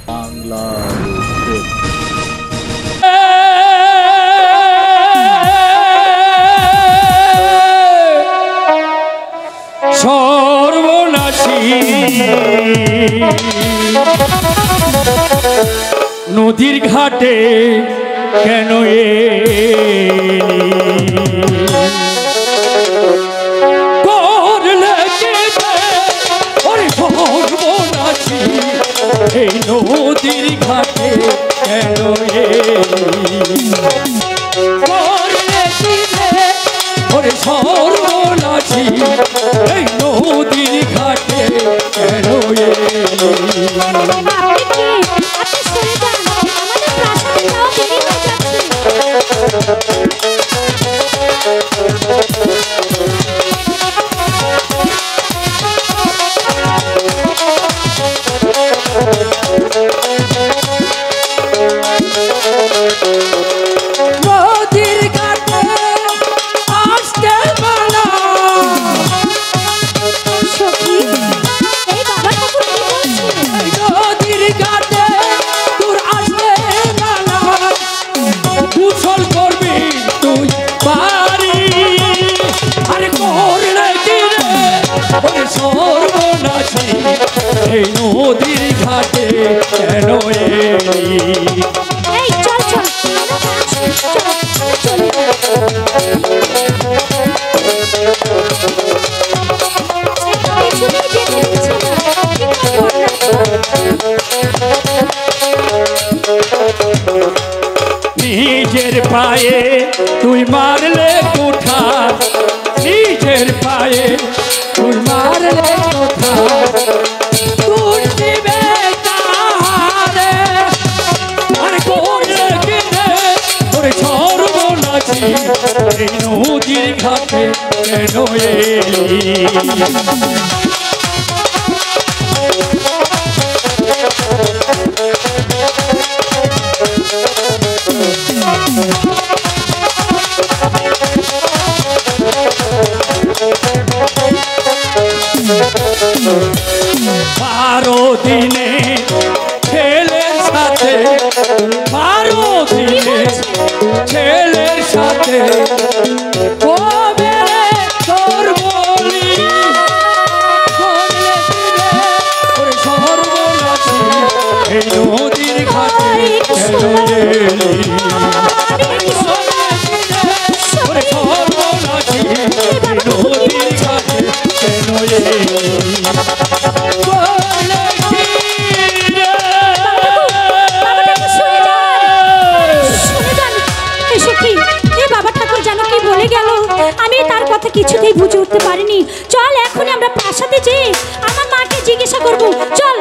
বাংলার উত্তর। সর্বনাশী নদীর ঘাটে কেন করলে সর্বনাশী এই নদীর ঘাটে কেন ওরে সর্বনাশী এই নদীর ঘাটে কেন নদীর ঘাটে আসতে পারা নদীর ঘাটে তোর আসতে পারা কুশল করবি তুই পারি আরে করলে কি রে ওরে সর্বনাশী এই নদীর ঘাটে কেন নিজের পায়ে তুই মারলে কোঠা নিজের পায়ে তুই মারলে কোঠা তোর দিবে তাহারে আরে করলে কি রে ওরে সর্বনাশী এই নদীর ঘাটে কেন বারো দিনে ছেলের সাথে বারো দিনে ছেলের সাথে কবে রে তোর বলি সর্বনাশী এই নদীর ঘাটে কেন সর্বনাশী নদীর ঘাটে কেন আমি তার কথা কিছুতেই বুঝে উঠতে পারিনি। চল এখন আমরা প্রাসাদে যেয়ে আমার মাকে জিজ্ঞাসা করবো। চল।